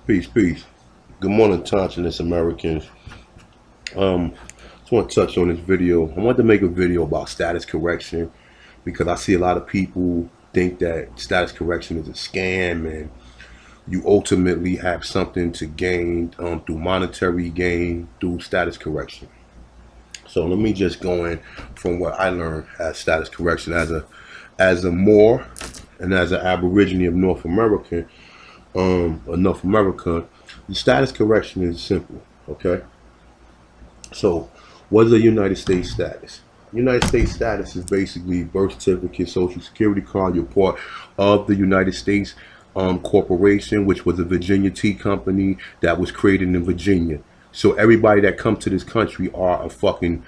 Peace, peace. Good morning, Autochthonous Americans. Just want to touch on this video. I want to make a video about status correction because I see a lot of people think that status correction is a scam and you ultimately have something to gain through monetary gain through status correction. So let me just go in from what I learned as status correction as a Moor and as an Aborigine of North America. The status correction is simple, okay? So, what is a United States status? United States status is basically birth certificate, social security card. You're part of the United States corporation, which was a Virginia tea company that was created in Virginia. So everybody that comes to this country are basically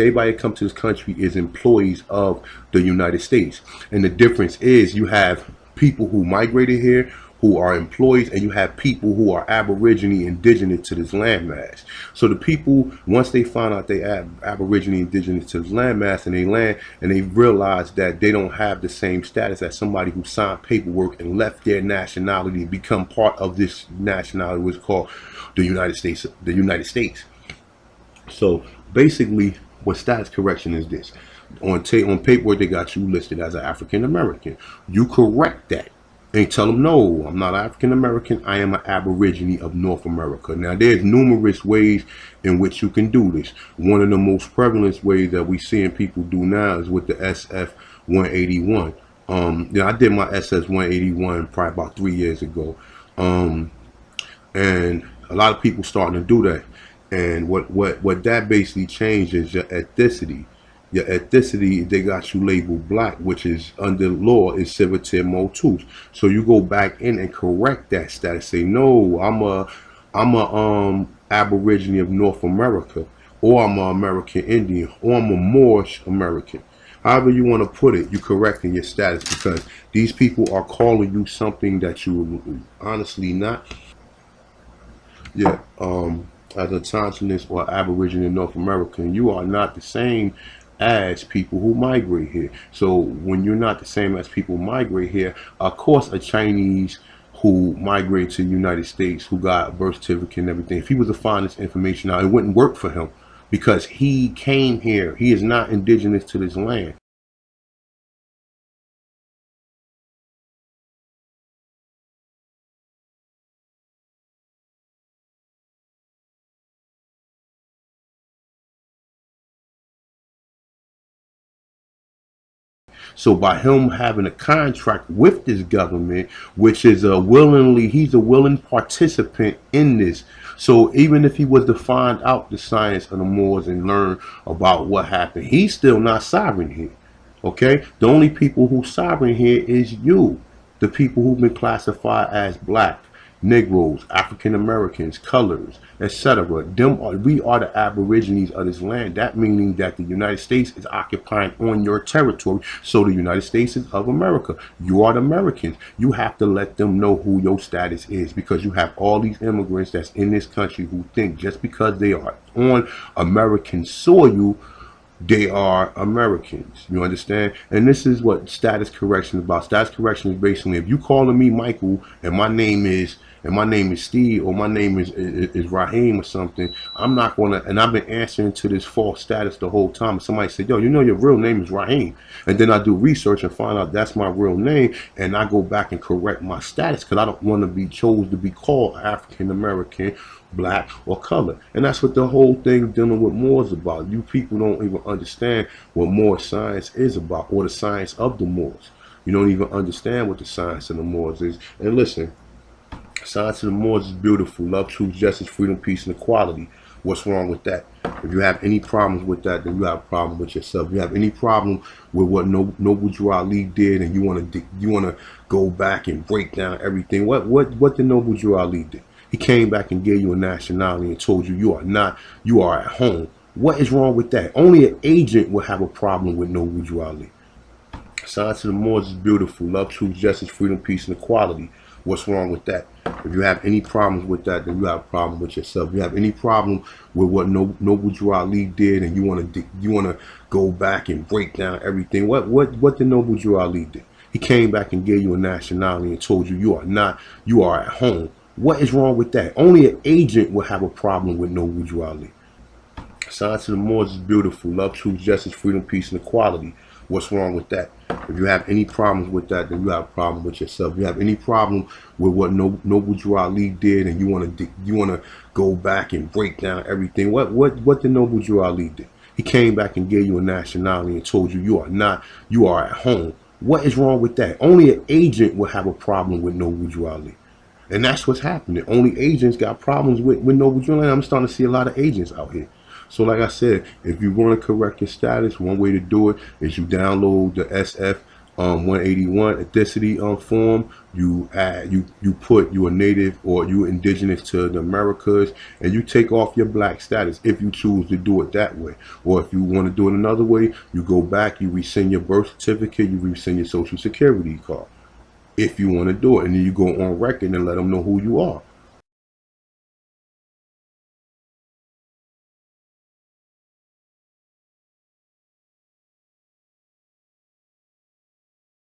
everybody that comes to this country is employees of the United States. And the difference is you have people who migrated here who are employees, and you have people who are Aborigine indigenous to this landmass. So the people, once they find out they are Aborigine indigenous to this landmass and they land and they realize that they don't have the same status as somebody who signed paperwork and left their nationality and become part of this nationality, which is called the United States. So basically, what status correction is this? On paperwork, they got you listed as an African American. You correct that and tell them, no, I'm not African American. I am an Aborigine of North America. Now, there's numerous ways in which you can do this. One of the most prevalent ways that we seeing people do now is with the SF 181. I did my SS 181 probably about 3 years ago, and a lot of people starting to do that. And what that basically changes your ethnicity. Your ethnicity, they got you labeled black, which is under law is Civitate Motus. So you go back in and correct that status. Say, no, I'm a Aborigine of North America, or I'm an American Indian, or I'm a Moorish American. However you want to put it, you correcting your status because these people are calling you something that you honestly not. Yeah, as a Autochthonous or Aborigine in North America, you are not the same as people who migrate here. So when you're not the same as people who migrate here, of course a Chinese who migrated to the United States, who got a birth certificate and everything, if he was to find this information out, it wouldn't work for him because he came here. He is not indigenous to this land. So by him having a contract with this government, which is he's a willing participant in this. So even if he was to find out the science of the Moors and learn about what happened, he's still not sovereign here. Okay? The only people who sovereign here is you, the people who've been classified as black, Negroes, African Americans, colors, etc. We are the Aborigines of this land. That meaning that the United States is occupying on your territory. So the United States is of America. You are the Americans. You have to let them know who your status is because you have all these immigrants that's in this country who think just because they are on American soil, they are Americans. You understand? And this is what status correction is about. Status correction is basically if you calling me Michael and my name is Steve, or my name is Raheem or something, I'm not gonna, and I've been answering to this false status the whole time. Somebody said, yo, you know your real name is Raheem. And then I do research and find out that's my real name, and I go back and correct my status because I don't want to be chosen to be called African American, black, or color. And that's what the whole thing dealing with Moors about. You people don't even understand what Moor science is about, or the science of the Moors. You don't even understand what the science of the Moors is. And listen, science of the Moors is beautiful. Love, truth, justice, freedom, peace, and equality. What's wrong with that? If you have any problems with that, then you have a problem with yourself. If you have any problem with what Noble Drew Ali did, and you want to go back and break down everything, what did Noble Drew Ali do? He came back and gave you a nationality and told you you are at home. What is wrong with that? Only an agent would have a problem with Noble Drew Ali. Science of the Moors is beautiful. Love, truth, justice, freedom, peace, and equality. What's wrong with that? If you have any problems with that, then you have a problem with yourself. If you have any problem with what Noble Drew Ali did, and you want to go back and break down everything, what did Noble Drew Ali do? He came back and gave you a nationality and told you you are at home. What is wrong with that? Only an agent would have a problem with no bourgeoisie. Science of the Moors is beautiful. Love, truth, justice, freedom, peace, and equality. What's wrong with that? If you have any problems with that, then you have a problem with yourself. If you have any problem with what Noble Bourgeois League did, and you want to go back and break down everything, what the Noble Bourgeois League did? He came back and gave you a nationality and told you you are at home. What is wrong with that? Only an agent would have a problem with Noble Bourgeois League. And that's what's happening. Only agents got problems with Noble Bourgeois League. I'm starting to see a lot of agents out here. So like I said, if you want to correct your status, one way to do it is you download the SF 181 ethnicity form. You put you a native or you indigenous to the Americas, and you take off your black status if you choose to do it that way. Or if you want to do it another way, you go back, you rescind your birth certificate, you rescind your social security card if you want to do it, and then you go on record and let them know who you are.